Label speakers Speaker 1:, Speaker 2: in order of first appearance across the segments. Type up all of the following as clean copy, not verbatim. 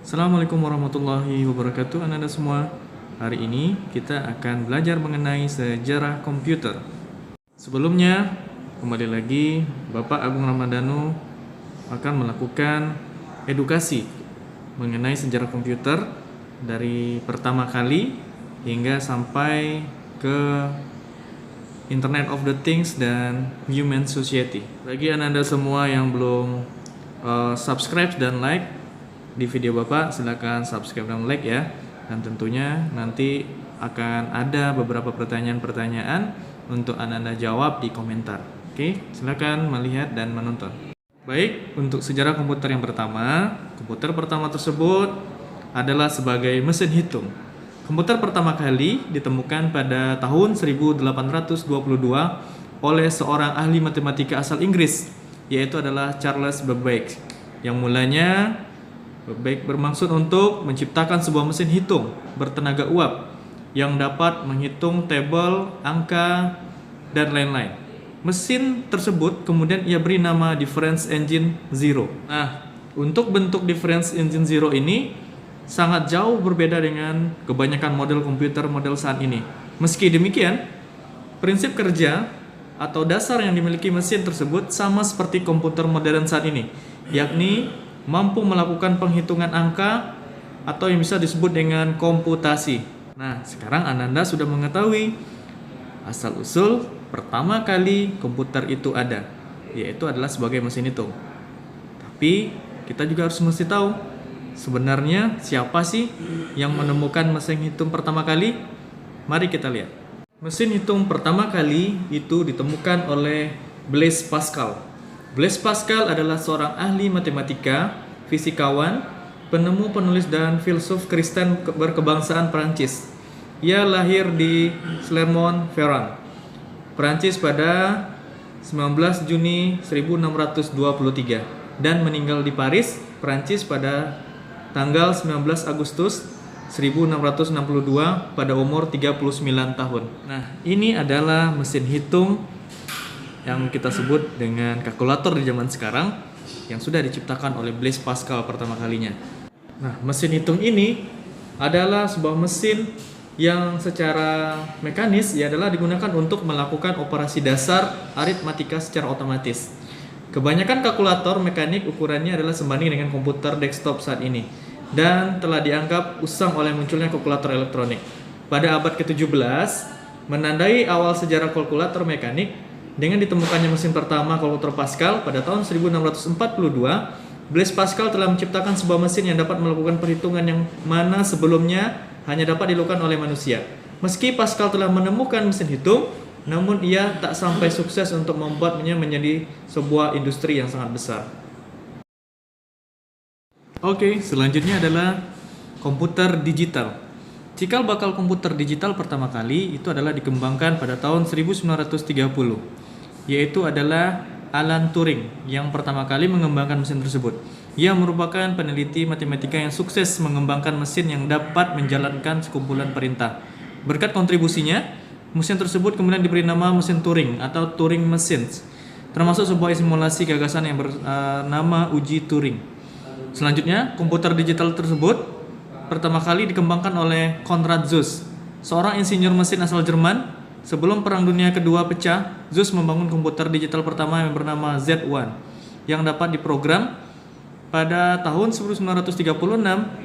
Speaker 1: Assalamualaikum warahmatullahi wabarakatuh, Anda semua. Hari ini kita akan belajar mengenai sejarah komputer. Sebelumnya, kembali lagi, Bapak Agung Ramadhanu akan melakukan edukasi mengenai sejarah komputer dari pertama kali hingga sampai ke Internet of the Things dan Human Society. Bagi Anda semua yang belum subscribe dan like di video Bapak, silakan subscribe dan like ya. Dan tentunya nanti akan ada beberapa pertanyaan-pertanyaan untuk Anda jawab di komentar. Oke, silakan melihat dan menonton. Baik, untuk sejarah komputer yang pertama, komputer pertama tersebut adalah sebagai mesin hitung. Komputer pertama kali ditemukan pada tahun 1822 oleh seorang ahli matematika asal Inggris, yaitu adalah Charles Babbage, yang mulanya Babbage bermaksud untuk menciptakan sebuah mesin hitung bertenaga uap yang dapat menghitung tabel, angka, dan lain-lain. Mesin tersebut kemudian ia beri nama Difference Engine Zero. Nah, untuk bentuk Difference Engine Zero ini sangat jauh berbeda dengan kebanyakan model komputer model saat ini. Meski demikian, prinsip kerja atau dasar yang dimiliki mesin tersebut sama seperti komputer modern saat ini, yakni mampu melakukan penghitungan angka atau yang bisa disebut dengan komputasi. Nah, sekarang Anda sudah mengetahui asal-usul pertama kali komputer itu ada, yaitu adalah sebagai mesin hitung. Tapi kita juga harus mesti tahu sebenarnya siapa sih yang menemukan mesin hitung pertama kali? Mari kita lihat. Mesin hitung pertama kali itu ditemukan oleh Blaise Pascal. Blaise Pascal adalah seorang ahli matematika, fisikawan, penemu, penulis, dan filsuf Kristen berkebangsaan Prancis. Ia lahir di Clermont-Ferrand, Prancis pada 19 Juni 1623 dan meninggal di Paris, Prancis pada tanggal 19 Agustus 1662 pada umur 39 tahun. Nah, ini adalah mesin hitung yang kita sebut dengan kalkulator di zaman sekarang yang sudah diciptakan oleh Blaise Pascal pertama kalinya. Nah, mesin hitung ini adalah sebuah mesin yang secara mekanis adalah digunakan untuk melakukan operasi dasar aritmatika secara otomatis. Kebanyakan kalkulator mekanik ukurannya adalah sebanding dengan komputer desktop saat ini dan telah dianggap usang oleh munculnya kalkulator elektronik. Pada abad ke-17 menandai awal sejarah kalkulator mekanik dengan ditemukannya mesin pertama kalkulator Pascal pada tahun 1642. Blaise Pascal telah menciptakan sebuah mesin yang dapat melakukan perhitungan yang mana sebelumnya hanya dapat dilakukan oleh manusia. Meski Pascal telah menemukan mesin hitung, namun ia tak sampai sukses untuk membuatnya menjadi sebuah industri yang sangat besar. Oke, selanjutnya adalah komputer digital. Cikal bakal komputer digital pertama kali itu adalah dikembangkan pada tahun 1930, yaitu adalah Alan Turing yang pertama kali mengembangkan mesin tersebut. Ia merupakan peneliti matematika yang sukses mengembangkan mesin yang dapat menjalankan sekumpulan perintah. Berkat kontribusinya, mesin tersebut kemudian diberi nama mesin Turing atau Turing Machines, termasuk sebuah simulasi gagasan yang bernama uji Turing. Selanjutnya, komputer digital tersebut pertama kali dikembangkan oleh Konrad Zuse, seorang insinyur mesin asal Jerman. Sebelum Perang Dunia Kedua pecah, Zuse membangun komputer digital pertama yang bernama Z1 yang dapat diprogram. Pada tahun 1936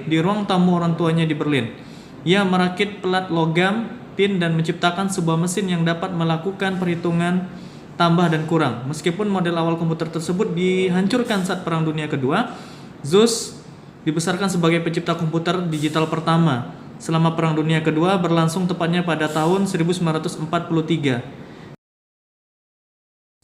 Speaker 1: di ruang tamu orang tuanya di Berlin. Ia merakit pelat logam, pin, dan menciptakan sebuah mesin yang dapat melakukan perhitungan tambah dan kurang. Meskipun model awal komputer tersebut dihancurkan saat Perang Dunia Kedua, Zuse dibesarkan sebagai pencipta komputer digital pertama selama Perang Dunia Kedua berlangsung tepatnya pada tahun 1943.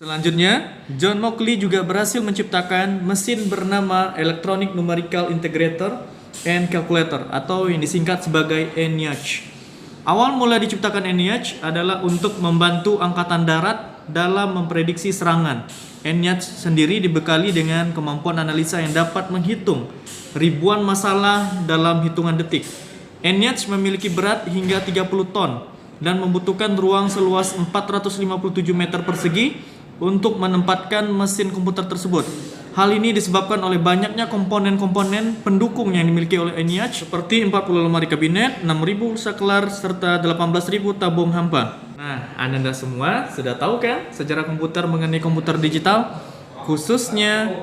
Speaker 1: Selanjutnya, John Mauchly juga berhasil menciptakan mesin bernama Electronic Numerical Integrator and Calculator atau yang disingkat sebagai ENIAC. Awal mula diciptakan ENIAC adalah untuk membantu angkatan darat dalam memprediksi serangan. ENIAC sendiri dibekali dengan kemampuan analisa yang dapat menghitung ribuan masalah dalam hitungan detik. ENIAC memiliki berat hingga 30 ton dan membutuhkan ruang seluas 457 meter persegi untuk menempatkan mesin komputer tersebut. Hal ini disebabkan oleh banyaknya komponen-komponen pendukung yang dimiliki oleh ENIAC seperti 40 lemari kabinet, 6.000 saklar, serta 18.000 tabung hampa. Nah, Anda semua sudah tahu kan sejarah komputer mengenai komputer digital? Khususnya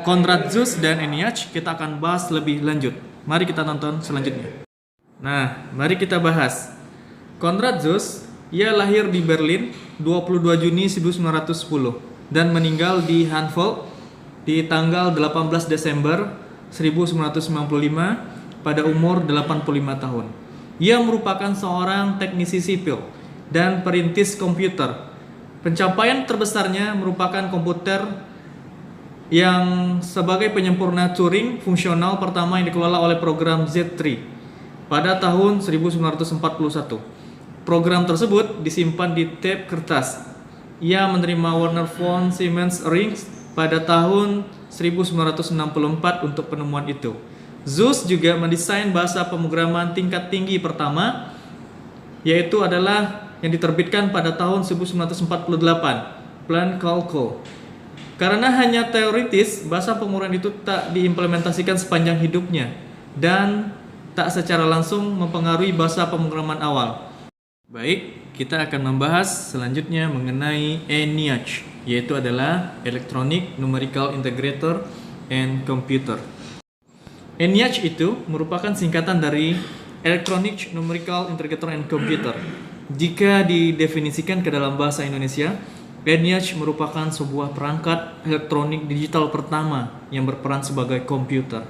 Speaker 1: Konrad Zuse dan ENIAC kita akan bahas lebih lanjut. Mari kita nonton selanjutnya. Nah, mari kita bahas. Konrad Zuse, ia lahir di Berlin 22 Juni 1910 dan meninggal di Hanfeld di tanggal 18 Desember 1995 pada umur 85 tahun. Ia merupakan seorang teknisi sipil dan perintis komputer. Pencapaian terbesarnya merupakan komputer yang sebagai penyempurna Turing fungsional pertama yang dikelola oleh program Z3 pada tahun 1941. Program tersebut disimpan di tape kertas. Ia menerima Werner von Siemens Rings pada tahun 1964 untuk penemuan itu. Zuse juga mendesain bahasa pemrograman tingkat tinggi pertama, yaitu adalah yang diterbitkan pada tahun 1948, Plan Calcul. Karena hanya teoritis, bahasa pemrograman itu tak diimplementasikan sepanjang hidupnya dan tak secara langsung mempengaruhi bahasa pemrograman awal. Baik, kita akan membahas selanjutnya mengenai ENIAC, yaitu adalah Electronic Numerical Integrator and Computer. ENIAC itu merupakan singkatan dari Electronic Numerical Integrator and Computer. Jika didefinisikan ke dalam bahasa Indonesia, ENIAC merupakan sebuah perangkat elektronik digital pertama yang berperan sebagai komputer.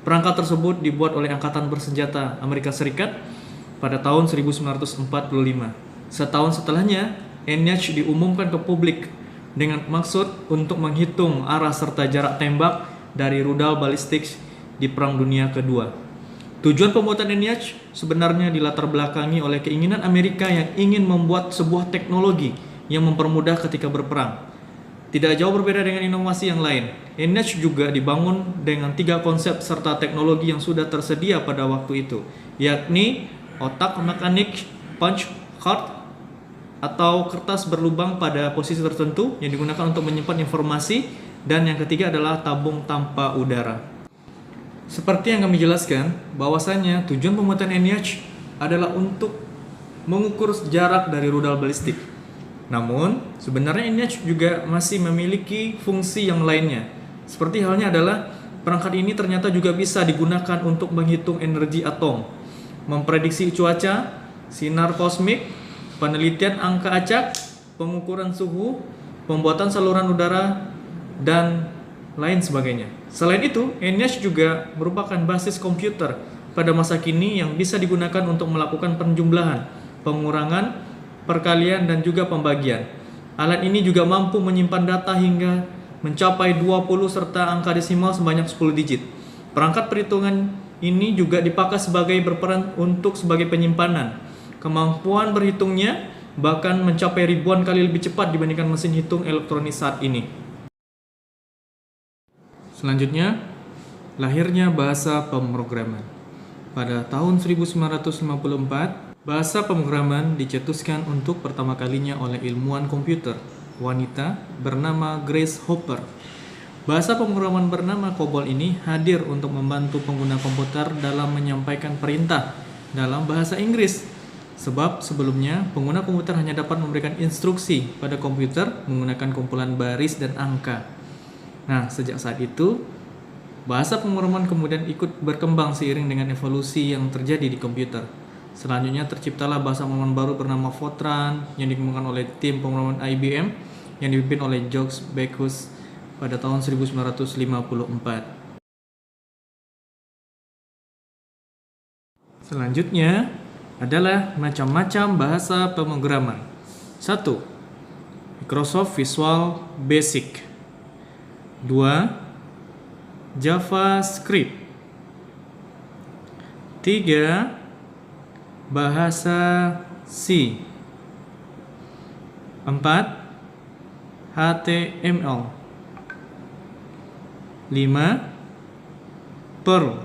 Speaker 1: Perangkat tersebut dibuat oleh Angkatan Bersenjata Amerika Serikat pada tahun 1945. Setahun setelahnya, ENIAC diumumkan ke publik dengan maksud untuk menghitung arah serta jarak tembak dari rudal balistik di Perang Dunia Kedua. Tujuan pembuatan ENIAC sebenarnya dilatar belakangi oleh keinginan Amerika yang ingin membuat sebuah teknologi yang mempermudah ketika berperang. Tidak jauh berbeda dengan inovasi yang lain, ENIAC juga dibangun dengan 3 konsep serta teknologi yang sudah tersedia pada waktu itu, yakni otak mekanik punch card atau kertas berlubang pada posisi tertentu yang digunakan untuk menyimpan informasi, dan yang ketiga adalah tabung tanpa udara. Seperti yang kami jelaskan, bahwasanya tujuan pembuatan ENIAC adalah untuk mengukur jarak dari rudal balistik. Namun, sebenarnya ENIAC juga masih memiliki fungsi yang lainnya. Seperti halnya adalah perangkat ini ternyata juga bisa digunakan untuk menghitung energi atom, memprediksi cuaca, sinar kosmik, penelitian angka acak, pengukuran suhu, pembuatan saluran udara, dan lain sebagainya. Selain itu, ENIAC juga merupakan basis komputer pada masa kini yang bisa digunakan untuk melakukan penjumlahan, pengurangan, perkalian, dan juga pembagian. Alat ini juga mampu menyimpan data hingga mencapai 20 serta angka desimal sebanyak 10 digit. Perangkat perhitungan ini juga dipakai berperan sebagai penyimpanan. Kemampuan berhitungnya bahkan mencapai ribuan kali lebih cepat dibandingkan mesin hitung elektronik saat ini. Selanjutnya, lahirnya bahasa pemrograman. Pada tahun 1954, bahasa pemrograman dicetuskan untuk pertama kalinya oleh ilmuwan komputer wanita bernama Grace Hopper. Bahasa pemrograman bernama COBOL ini hadir untuk membantu pengguna komputer dalam menyampaikan perintah dalam bahasa Inggris. Sebab sebelumnya pengguna komputer hanya dapat memberikan instruksi pada komputer menggunakan kumpulan baris dan angka. Nah, sejak saat itu, bahasa pemrograman kemudian ikut berkembang seiring dengan evolusi yang terjadi di komputer. Selanjutnya terciptalah bahasa pemrograman baru bernama Fortran yang dikembangkan oleh tim pemrograman IBM yang dipimpin oleh George Backus pada tahun 1954. Selanjutnya adalah macam-macam bahasa pemrograman. 1. Microsoft Visual Basic. 2. JavaScript. 3. Bahasa C. 4. HTML. 5. Perl.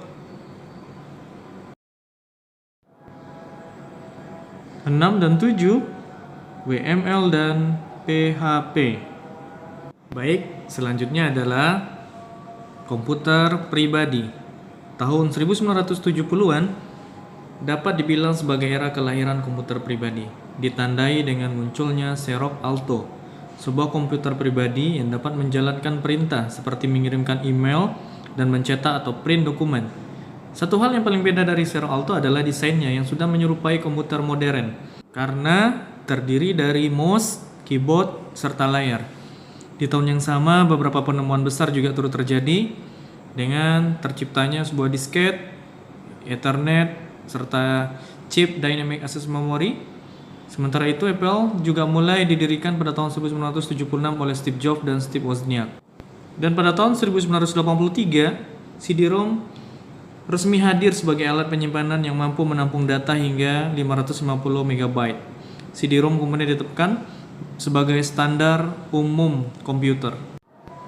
Speaker 1: 6 dan 7. WML dan PHP. Baik, selanjutnya adalah komputer pribadi. Tahun 1970-an dapat dibilang sebagai era kelahiran komputer pribadi, ditandai dengan munculnya Xerox Alto, sebuah komputer pribadi yang dapat menjalankan perintah seperti mengirimkan email dan mencetak atau print dokumen. Satu hal yang paling beda dari Xerox Alto adalah desainnya yang sudah menyerupai komputer modern karena terdiri dari mouse, keyboard, serta layar. Di tahun yang sama, beberapa penemuan besar juga turut terjadi dengan terciptanya sebuah disket, Ethernet, serta chip Dynamic Access Memory. Sementara itu, Apple juga mulai didirikan pada tahun 1976 oleh Steve Jobs dan Steve Wozniak. Dan pada tahun 1983, CD-ROM resmi hadir sebagai alat penyimpanan yang mampu menampung data hingga 550 MB. CD-ROM kemudian ditetapkan sebagai standar umum komputer.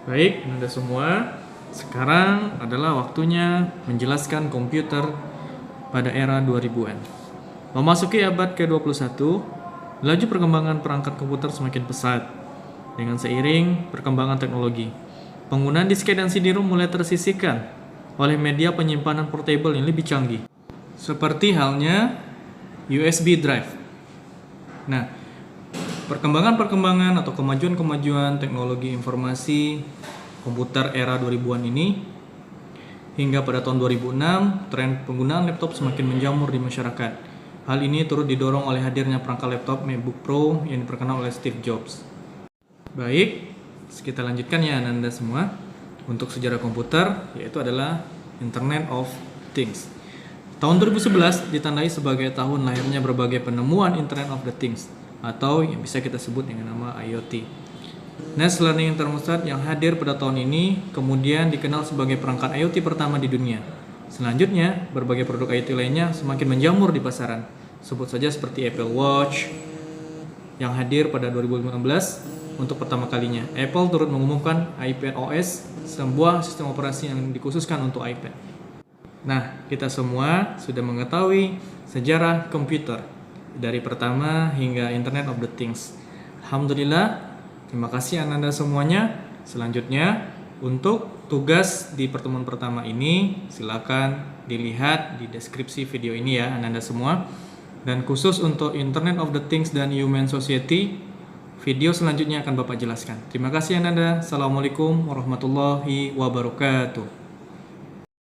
Speaker 1: Baik, Anda semua, sekarang adalah waktunya menjelaskan komputer pada era 2000-an. Memasuki abad ke-21, laju perkembangan perangkat komputer semakin pesat. Dengan seiring perkembangan teknologi, penggunaan disket dan CD-ROM mulai tersisihkan oleh media penyimpanan portable yang lebih canggih, seperti halnya USB drive. Nah, perkembangan atau kemajuan teknologi informasi komputer era 2000-an ini hingga pada tahun 2006, tren penggunaan laptop semakin menjamur di masyarakat. Hal ini turut didorong oleh hadirnya perangkat laptop MacBook Pro yang diperkenalkan oleh Steve Jobs. Baik, kita lanjutkan ya Anda semua untuk sejarah komputer, yaitu adalah Internet of Things. Tahun 2011 ditandai sebagai tahun lahirnya berbagai penemuan Internet of the Things atau yang bisa kita sebut dengan nama IoT. Next Learning Thermostat yang hadir pada tahun ini kemudian dikenal sebagai perangkat IoT pertama di dunia. Selanjutnya, berbagai produk IoT lainnya semakin menjamur di pasaran. Sebut saja seperti Apple Watch yang hadir pada 2015 untuk pertama kalinya. Apple turut mengumumkan iPad OS, sebuah sistem operasi yang dikhususkan untuk iPad. Nah, kita semua sudah mengetahui sejarah komputer dari pertama hingga Internet of the Things. Alhamdulillah. Terima kasih Anda semuanya. Selanjutnya, untuk tugas di pertemuan pertama ini, silakan dilihat di deskripsi video ini ya Anda semua. Dan khusus untuk Internet of the Things dan Human Society, video selanjutnya akan Bapak jelaskan. Terima kasih Anda. Assalamualaikum warahmatullahi wabarakatuh.